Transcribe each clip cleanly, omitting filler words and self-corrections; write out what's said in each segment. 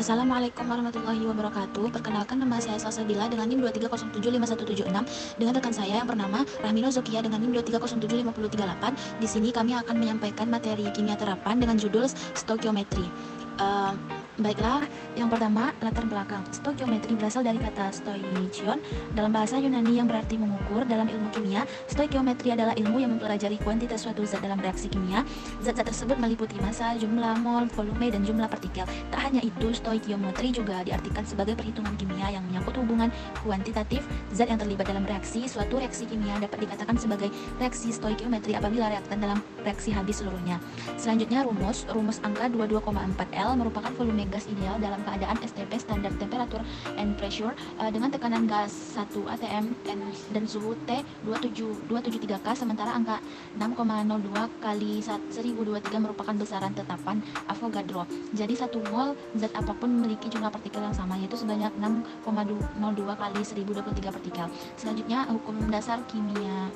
Assalamualaikum warahmatullahi wabarakatuh. Perkenalkan, nama saya Salsabila dengan NIM 230751776 dengan rekan saya yang bernama Rahmino Zokia dengan NIM 2307538. Di sini kami akan menyampaikan materi kimia terapan dengan judul stoikiometri. Baiklah, yang pertama, latar belakang. Stoikiometri berasal dari kata stoichion dalam bahasa Yunani yang berarti mengukur. Dalam ilmu kimia, stoikiometri adalah ilmu yang mempelajari kuantitas suatu zat dalam reaksi kimia. Zat-zat tersebut meliputi massa, jumlah mol, volume, dan jumlah partikel. Tak hanya itu, stoikiometri juga diartikan sebagai perhitungan kimia yang menyangkut hubungan kuantitatif zat yang terlibat dalam reaksi. Suatu reaksi kimia dapat dikatakan sebagai reaksi stoikiometri apabila reaktan dalam reaksi habis seluruhnya. Selanjutnya, rumus angka 22,4 L merupakan volume gas ideal dalam keadaan STP, standar temperature and pressure, dengan tekanan gas 1 atm dan suhu T 273 K, sementara angka 6,02 kali 1023 merupakan besaran tetapan Avogadro. Jadi 1 mol zat apapun memiliki jumlah partikel yang sama, yaitu sebanyak 6,02 kali 1023 partikel. Selanjutnya, hukum dasar kimia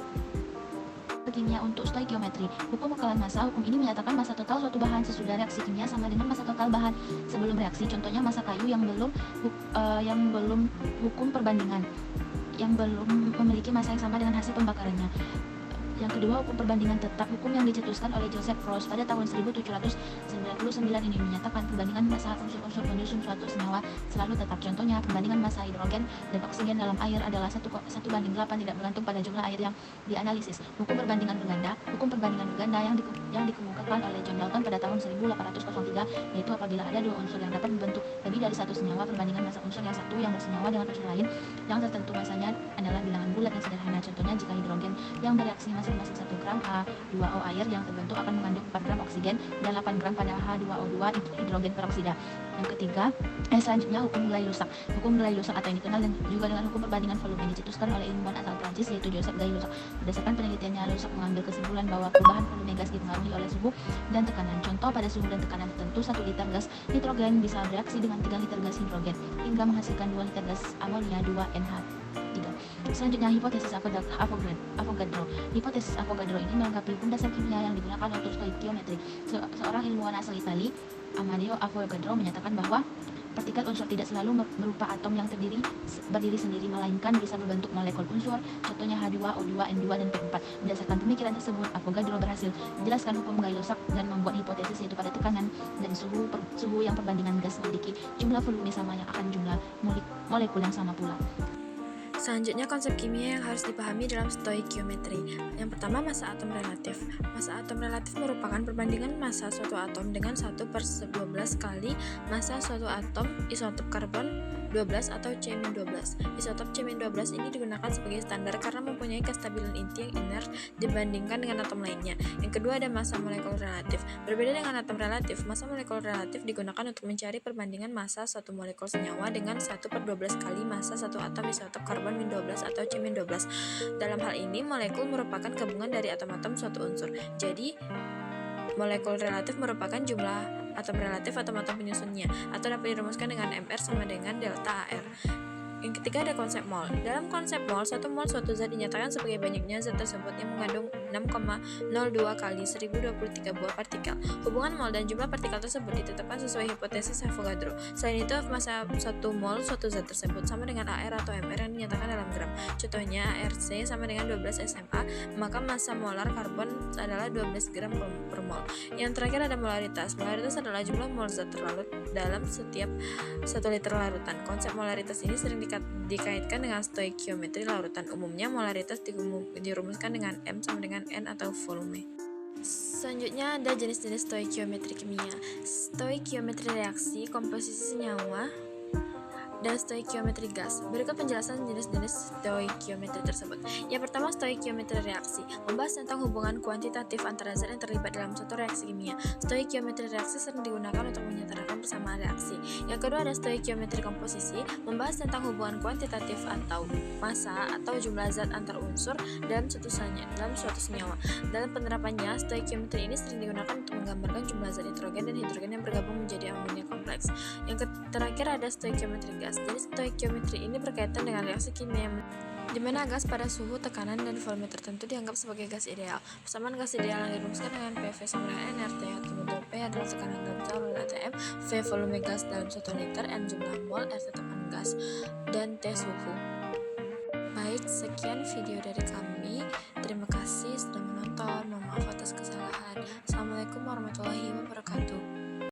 untuk stoikiometri. Hukum bekalan massa. Hukum ini menyatakan massa total suatu bahan sesudah reaksi kimia sama dengan massa total bahan sebelum reaksi. Contohnya massa kayu yang belum hukum perbandingan, yang belum memiliki massa yang sama dengan hasil pembakarannya. Yang kedua, hukum perbandingan tetap. Hukum yang dicetuskan oleh Joseph Proust pada tahun 1799 ini menyatakan perbandingan massa unsur-unsur penyusun suatu senyawa selalu tetap. Contohnya, perbandingan massa hidrogen dan oksigen dalam air adalah 1:8, tidak bergantung pada jumlah air yang dianalisis. Hukum perbandingan berganda. Hukum perbandingan berganda yang dikemukakan oleh John Dalton pada tahun 1803, yaitu apabila ada dua unsur yang dapat membentuk lebih dari satu senyawa, perbandingan massa unsur yang satu yang bersenyawa dengan unsur lain yang tertentu massanya adalah bilangan bulat yang sederhana. Contohnya, jika hidrogen yang bereaksi masing-masing 1 gram H2O air yang terbentuk akan mengandung 4 gram oksigen dan 8 gram pada H2O2 hidrogen peroksida. Yang ketiga, selanjutnya hukum Gay-Lussac. Hukum Gay-Lussac atau yang dikenal juga dengan hukum perbandingan volume dicetuskan oleh ilmuwan asal Prancis yaitu Joseph Gay-Lussac. Berdasarkan penelitiannya, Lussac mengambil kesimpulan bahwa perubahan volume gas dipengaruhi oleh suhu dan tekanan. Contoh, pada suhu dan tekanan tertentu 1 liter gas nitrogen bisa bereaksi dengan 3 liter gas hidrogen hingga menghasilkan 2 liter gas amonia 2NH3. Selanjutnya, hipotesis Avogadro. Hipotesis Avogadro ini melengkapi hukum dasar kimia yang digunakan untuk stoikiometri. Seorang ilmuwan asal Italia, Amadeo Avogadro, menyatakan bahwa partikel unsur tidak selalu berupa atom yang berdiri sendiri, melainkan bisa berbentuk molekul unsur. Contohnya H2O2, N2, dan P4. Berdasarkan pemikiran tersebut, Avogadro berhasil menjelaskan hukum Gay-Lussac dan membuat hipotesis, yaitu pada tekanan dan suhu yang perbandingan gas memiliki jumlah volume sama yang akan jumlah molekul yang sama pula. Selanjutnya, konsep kimia yang harus dipahami dalam stoikiometri. Yang pertama, massa atom relatif. Massa atom relatif merupakan perbandingan massa suatu atom dengan 1/12 kali massa suatu atom isotop karbon 12 atau C-12. Isotop C-12 ini digunakan sebagai standar karena mempunyai kestabilan inti yang inert dibandingkan dengan atom lainnya. Yang kedua, ada massa molekul relatif. Berbeda dengan atom relatif, massa molekul relatif digunakan untuk mencari perbandingan massa suatu molekul senyawa dengan 1/12 kali massa satu atom isotop karbon 12 atau C-12. Dalam hal ini, molekul merupakan gabungan dari atom-atom suatu unsur. Jadi, molekul relatif merupakan jumlah atom relatif atom-atom penyusunnya, atau dapat dirumuskan dengan Mr sama dengan delta AR. Yang ketiga, ada konsep mol. Dalam konsep mol, 1 mol suatu zat dinyatakan sebagai banyaknya zat tersebut yang mengandung 6,02 kali 1023 buah partikel. Hubungan mol dan jumlah partikel tersebut ditetapkan sesuai hipotesis Avogadro. Selain itu, massa 1 mol suatu zat tersebut sama dengan AR atau MR yang dinyatakan dalam gram. Contohnya, ARC sama dengan 12 SMA, maka massa molar karbon adalah 12 gram per mol. Yang terakhir, ada molaritas. Molaritas adalah jumlah mol zat terlarut dalam setiap 1 liter larutan. Konsep molaritas ini sering dikaitkan dengan stoikiometri larutan. Umumnya, molaritas dirumuskan dengan M sama dengan N atau volume. Selanjutnya, ada jenis-jenis stoikiometri kimia. Stoikiometri reaksi, komposisi senyawa, dan stoikiometri gas. Berikut penjelasan jenis-jenis stoikiometri tersebut. Yang pertama, stoikiometri reaksi, membahas tentang hubungan kuantitatif antara zat yang terlibat dalam suatu reaksi kimia. Stoikiometri reaksi sering digunakan untuk menyetarakan persamaan reaksi. Yang kedua, ada stoikiometri komposisi, membahas tentang hubungan kuantitatif atau massa atau jumlah zat antar unsur dalam suatu senyawa. Dalam penerapannya, stoikiometri ini sering digunakan untuk menggambarkan jumlah zat nitrogen dan hidrogen yang bergabung menjadi amonia kompleks. Yang terakhir, ada stoikiometri gas, gas. Jadi stoikiometri ini berkaitan dengan reaksi kimia di mana gas pada suhu, tekanan, dan volume tertentu dianggap sebagai gas ideal. Persamaan gas ideal yang dirumuskan dengan PV sama dengan nRT, atau P adalah tekanan dalam calon atm, V volume gas dalam 1 liter, N jumlah mol, RT tekan gas, dan T suhu. Baik, sekian video dari kami. Terima kasih sudah menonton. Mohon maaf atas kesalahan. Assalamualaikum warahmatullahi wabarakatuh.